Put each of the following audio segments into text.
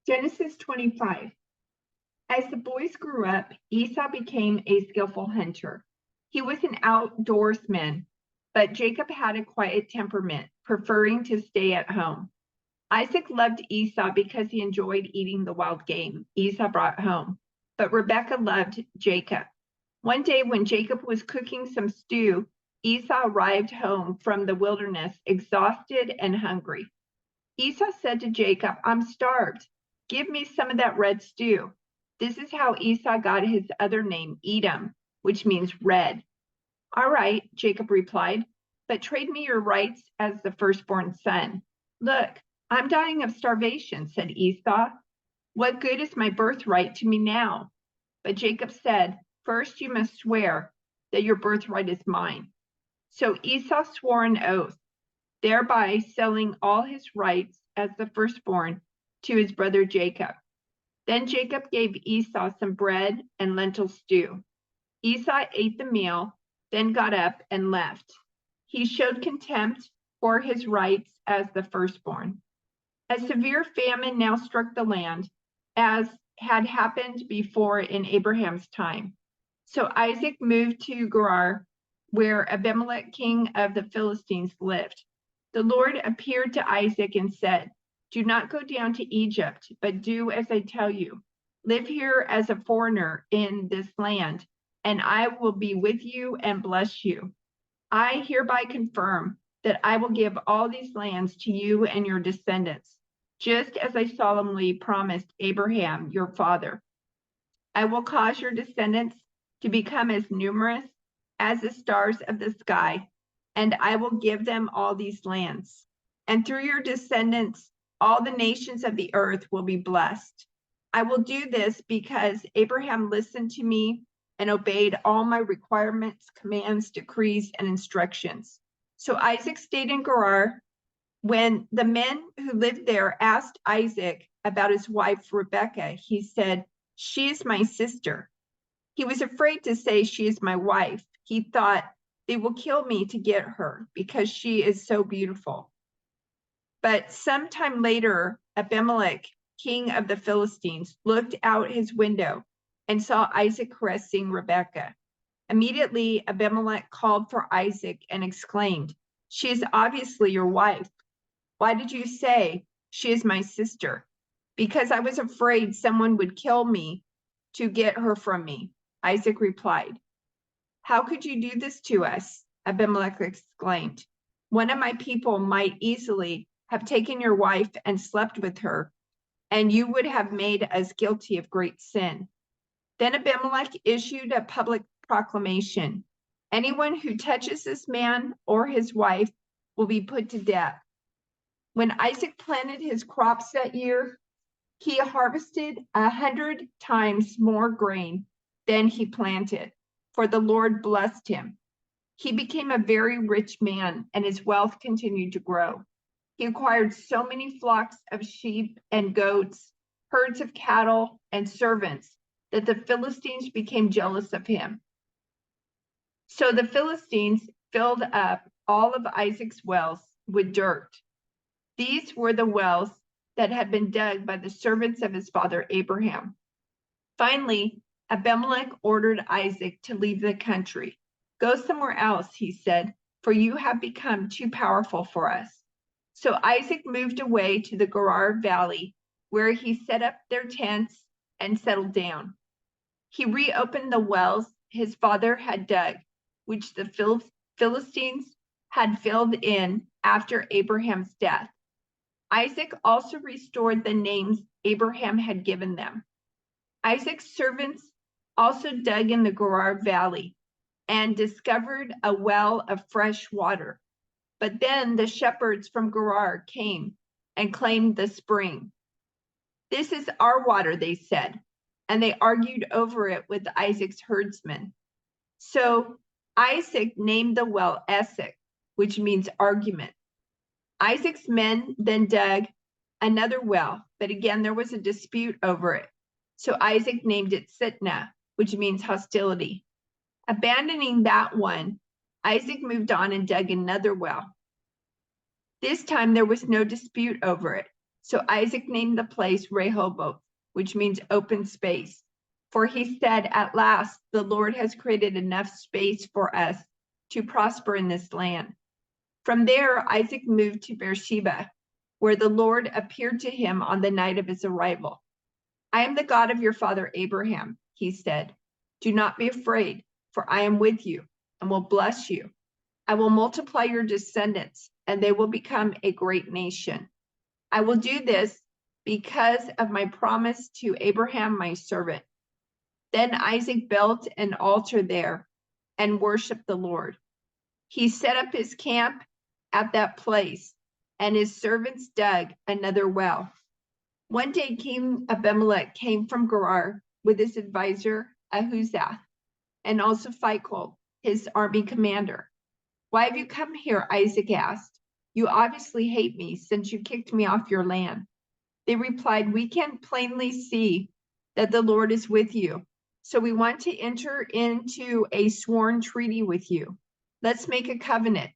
Genesis 25. As the boys grew up, Esau became a skillful hunter. He was an outdoorsman, but Jacob had a quiet temperament, preferring to stay at home. Isaac loved Esau because he enjoyed eating the wild game Esau brought home, but Rebekah loved Jacob. One day when Jacob was cooking some stew, Esau arrived home from the wilderness, exhausted and hungry. Esau said to Jacob, "I'm starved. Give me some of that red stew." This is how Esau got his other name, Edom, which means red. "All right," Jacob replied, "but trade me your rights as the firstborn son." "Look, I'm dying of starvation," said Esau. "What good is my birthright to me now?" But Jacob said, "First you must swear that your birthright is mine." So Esau swore an oath, thereby selling all his rights as the firstborn to his brother Jacob. Then Jacob gave Esau some bread and lentil stew. Esau ate the meal, then got up and left. He showed contempt for his rights as the firstborn. A severe famine now struck the land, as had happened before in Abraham's time. So Isaac moved to Gerar, where Abimelech, king of the Philistines, lived. The Lord appeared to Isaac and said, "Do not go down to Egypt, but do as I tell you. Live here as a foreigner in this land, and I will be with you and bless you. I hereby confirm that I will give all these lands to you and your descendants, just as I solemnly promised Abraham, your father. I will cause your descendants to become as numerous as the stars of the sky, and I will give them all these lands. And through your descendants, all the nations of the earth will be blessed. I will do this because Abraham listened to me and obeyed all my requirements, commands, decrees, and instructions." So Isaac stayed in Gerar. When the men who lived there asked Isaac about his wife Rebekah, he said, "She is my sister." He was afraid to say, "She is my wife." He thought, "They will kill me to get her because she is so beautiful." But sometime later, Abimelech, king of the Philistines, looked out his window and saw Isaac caressing Rebekah. Immediately, Abimelech called for Isaac and exclaimed, "She is obviously your wife. Why did you say, 'She is my sister'?" "Because I was afraid someone would kill me to get her from me," Isaac replied. "How could you do this to us?" Abimelech exclaimed. "One of my people might easily have taken your wife and slept with her, and you would have made us guilty of great sin." Then Abimelech issued a public proclamation: "Anyone who touches this man or his wife will be put to death." When Isaac planted his crops that year, he harvested 100 times more grain than he planted, for the Lord blessed him. He became a very rich man, and his wealth continued to grow. He acquired so many flocks of sheep and goats, herds of cattle, and servants that the Philistines became jealous of him. So the Philistines filled up all of Isaac's wells with dirt. These were the wells that had been dug by the servants of his father Abraham. Finally, Abimelech ordered Isaac to leave the country. "Go somewhere else," he said, "for you have become too powerful for us." So Isaac moved away to the Gerar Valley, where he set up their tents and settled down. He reopened the wells his father had dug, which the Philistines had filled in after Abraham's death. Isaac also restored the names Abraham had given them. Isaac's servants also dug in the Gerar Valley and discovered a well of fresh water. But then the shepherds from Gerar came and claimed the spring. "This is our water," they said, and they argued over it with Isaac's herdsmen. So Isaac named the well Esek, which means argument. Isaac's men then dug another well, but again there was a dispute over it. So Isaac named it Sitnah, which means hostility. Abandoning that one, Isaac moved on and dug another well. This time there was no dispute over it. So Isaac named the place Rehoboth, which means open space. For he said, at last, the Lord has created enough space for us to prosper in this land. From there, Isaac moved to Beersheba, where the Lord appeared to him on the night of his arrival. I am the God of your father Abraham, he said. Do not be afraid, for I am with you and will bless you. I will multiply your descendants, and they will become a great nation. I will do this because of my promise to Abraham, my servant. Then Isaac built an altar there and worshiped the Lord. He set up his camp at that place, and his servants dug another well. One day King Abimelech came from Gerar with his advisor Ahuzath, and also Phicol, his army commander. Why have you come here? Isaac asked. You obviously hate me since you kicked me off your land. They replied, we can plainly see that the Lord is with you. So we want to enter into a sworn treaty with you. Let's make a covenant.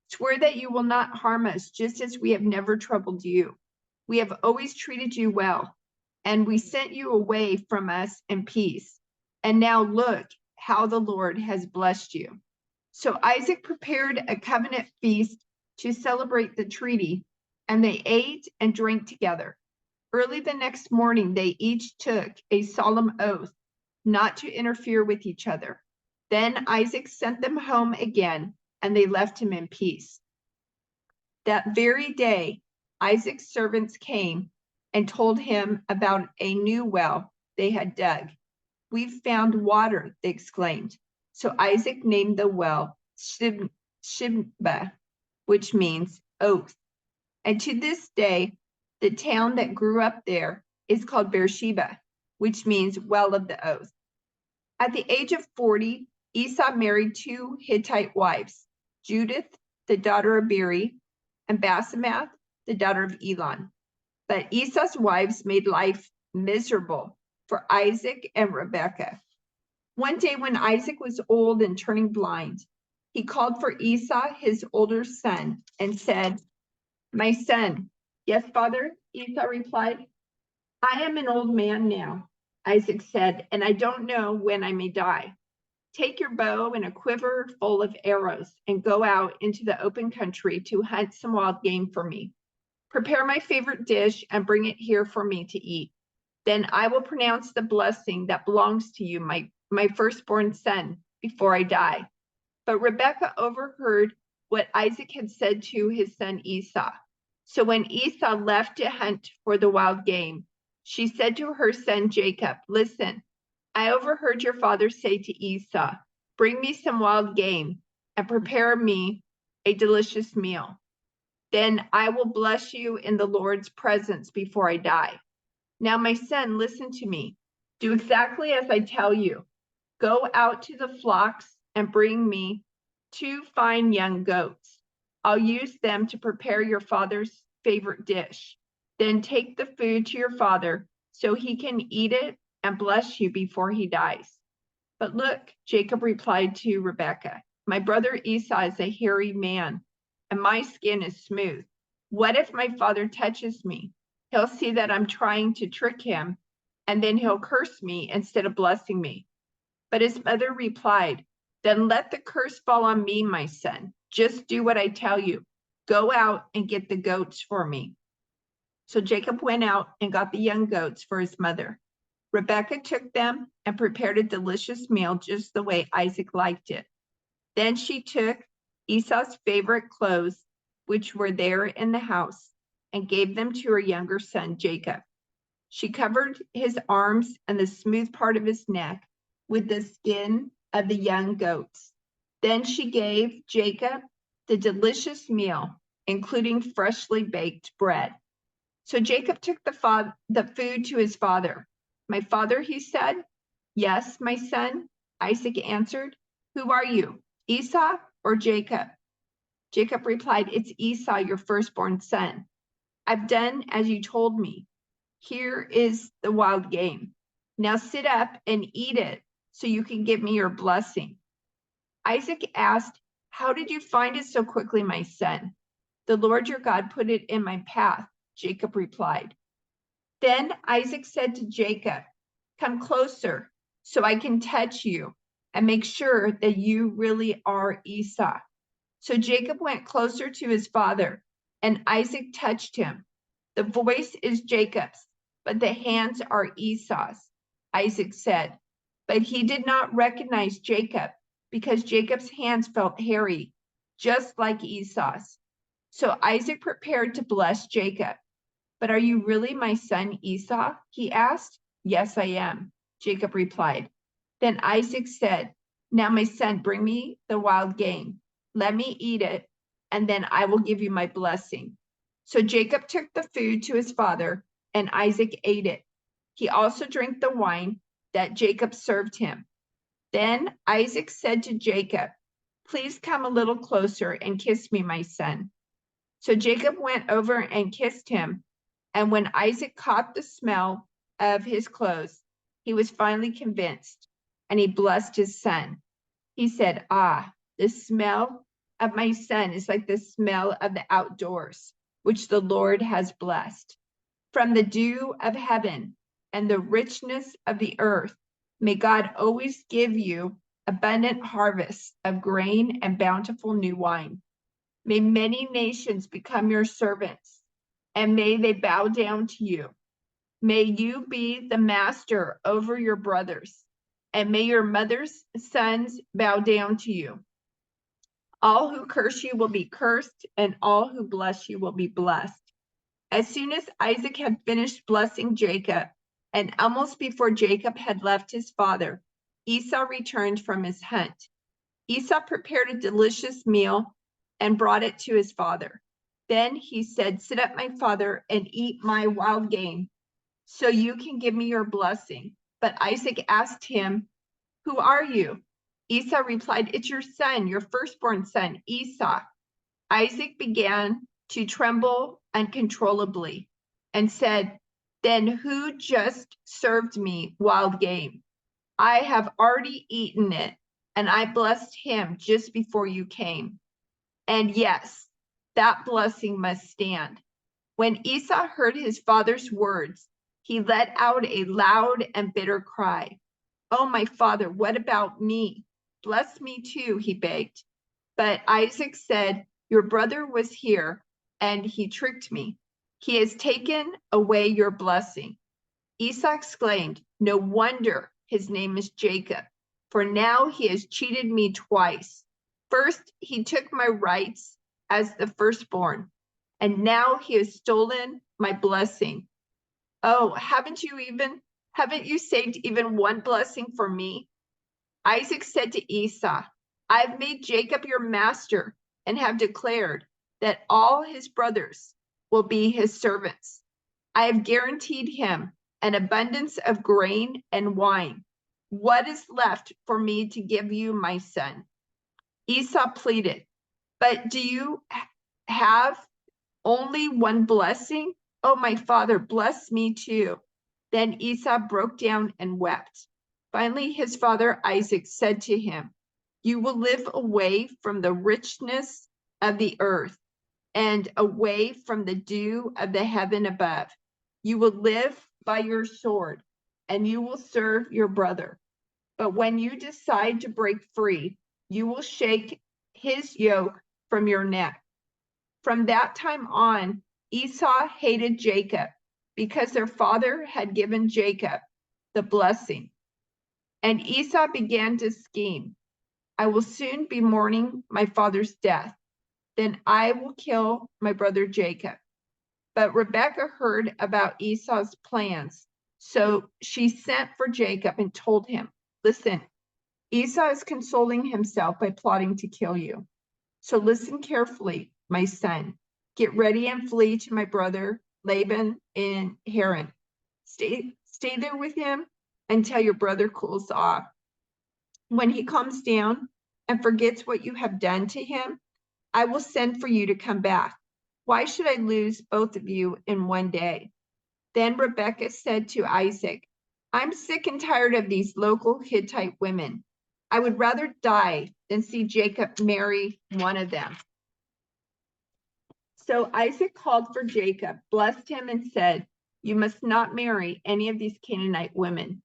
Swear that you will not harm us, just as we have never troubled you. We have always treated you well, and we sent you away from us in peace. And now look how the Lord has blessed you. So Isaac prepared a covenant feast to celebrate the treaty, and they ate and drank together. Early the next morning, they each took a solemn oath not to interfere with each other. Then Isaac sent them home again, and they left him in peace. That very day, Isaac's servants came and told him about a new well they had dug. We've found water, they exclaimed. So Isaac named the well Shibba, which means oath. And to this day, the town that grew up there is called Beersheba, which means well of the oath. At the age of 40, Esau married two Hittite wives, Judith, the daughter of Beeri, and Basemath, the daughter of Elon. But Esau's wives made life miserable for Isaac and Rebekah. One day when Isaac was old and turning blind, he called for Esau, his older son, and said, my son. Yes, father, Esau replied. I am an old man now, Isaac said, and I don't know when I may die. Take your bow and a quiver full of arrows and go out into the open country to hunt some wild game for me. Prepare my favorite dish and bring it here for me to eat. Then I will pronounce the blessing that belongs to you, my firstborn son, before I die. But Rebekah overheard what Isaac had said to his son Esau. So when Esau left to hunt for the wild game, she said to her son Jacob, listen, I overheard your father say to Esau, bring me some wild game and prepare me a delicious meal. Then I will bless you in the Lord's presence before I die. Now, my son, listen to me. Do exactly as I tell you. Go out to the flocks and bring me 2 fine young goats. I'll use them to prepare your father's favorite dish. Then take the food to your father so he can eat it and bless you before he dies. But look, Jacob replied to Rebekah, my brother Esau is a hairy man, and my skin is smooth. What if my father touches me? He'll see that I'm trying to trick him, and then he'll curse me instead of blessing me. But his mother replied, then let the curse fall on me, my son. Just do what I tell you. Go out and get the goats for me. So Jacob went out and got the young goats for his mother. Rebekah took them and prepared a delicious meal just the way Isaac liked it. Then she took Esau's favorite clothes, which were there in the house, and gave them to her younger son, Jacob. She covered his arms and the smooth part of his neck with the skin of the young goats. Then she gave Jacob the delicious meal, including freshly baked bread. So Jacob took the food to his father. My father, he said. Yes, my son, Isaac answered. Who are you, Esau or Jacob? Jacob replied, it's Esau, your firstborn son. I've done as you told me. Here is the wild game. Now sit up and eat it so you can give me your blessing. Isaac asked, how did you find it so quickly, my son? The Lord your God put it in my path Jacob replied. Then Isaac said to Jacob, "Come closer so I can touch you and make sure that you really are Esau." So Jacob went closer to his father, and Isaac touched him. "The voice is Jacob's, but the hands are Esau's," Isaac said. But he did not recognize Jacob because Jacob's hands felt hairy, just like Esau's. So Isaac prepared to bless Jacob. "But are you really my son Esau?" he asked. "Yes, I am," Jacob replied. Then Isaac said, "Now, my son, bring me the wild game. Let me eat it, and then I will give you my blessing." So Jacob took the food to his father, and Isaac ate it. He also drank the wine that Jacob served him. Then Isaac said to Jacob, "Please come a little closer and kiss me, my son." So Jacob went over and kissed him. And when Isaac caught the smell of his clothes, he was finally convinced, and he blessed his son. He said, "Ah, the smell of my son is like the smell of the outdoors, which the Lord has blessed. From the dew of heaven and the richness of the earth, may God always give you abundant harvests of grain and bountiful new wine. May many nations become your servants, and may they bow down to you. May you be the master over your brothers, and may your mother's sons bow down to you. All who curse you will be cursed, and all who bless you will be blessed." As soon as Isaac had finished blessing Jacob, and almost before Jacob had left his father, Esau returned from his hunt. Esau prepared a delicious meal and brought it to his father. Then he said, "Sit up, my father, and eat my wild game, so you can give me your blessing." But Isaac asked him, "Who are you?" Esau replied, "It's your son, your firstborn son, Esau." Isaac began to tremble uncontrollably and said, "Then who just served me wild game? I have already eaten it, and I blessed him just before you came. And yes, that blessing must stand." When Esau heard his father's words, he let out a loud and bitter cry. "Oh, my father, what about me? Bless me too," he begged. But Isaac said, "Your brother was here, and he tricked me. He has taken away your blessing." Esau exclaimed, "No wonder his name is Jacob, for now he has cheated me twice. First, he took my rights as the firstborn, and now he has stolen my blessing. Oh, haven't you saved even one blessing for me?" Isaac said to Esau, "I've made Jacob your master and have declared that all his brothers will be his servants. I have guaranteed him an abundance of grain and wine. What is left for me to give you, my son?" Esau pleaded, "But do you have only one blessing? Oh, my father, bless me too." Then Esau broke down and wept. Finally, his father Isaac said to him, "You will live away from the richness of the earth and away from the dew of the heaven above. You will live by your sword, and you will serve your brother. But when you decide to break free, you will shake his yoke from your neck." From that time on, Esau hated Jacob because their father had given Jacob the blessing. And Esau began to scheme, "I will soon be mourning my father's death. Then I will kill my brother Jacob." But Rebekah heard about Esau's plans, so she sent for Jacob and told him, "Listen, Esau is consoling himself by plotting to kill you. So listen carefully, my son. Get ready and flee to my brother Laban in Haran. Stay there with him until your brother cools off. When he calms down and forgets what you have done to him, I will send for you to come back. Why should I lose both of you in one day?" Then Rebekah said to Isaac, "I'm sick and tired of these local Hittite women. I would rather die than see Jacob marry one of them." So Isaac called for Jacob, blessed him, and said, "You must not marry any of these Canaanite women.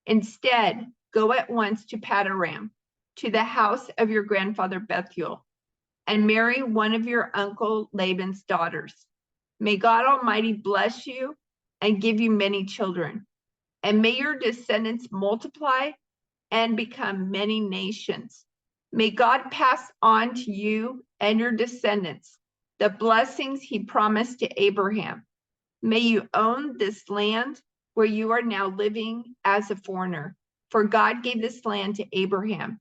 Instead, go at once to Paddan, to the house of your grandfather Bethuel, and marry one of your uncle Laban's daughters. May God Almighty bless you and give you many children, and may your descendants multiply and become many nations. May God pass on to you and your descendants the blessings he promised to Abraham. May you own this land where you are now living as a foreigner, for God gave this land to Abraham."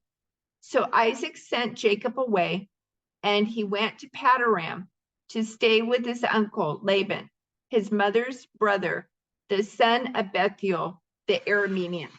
So Isaac sent Jacob away, and he went to Paddan to stay with his uncle Laban, his mother's brother, the son of Bethuel the Aramean.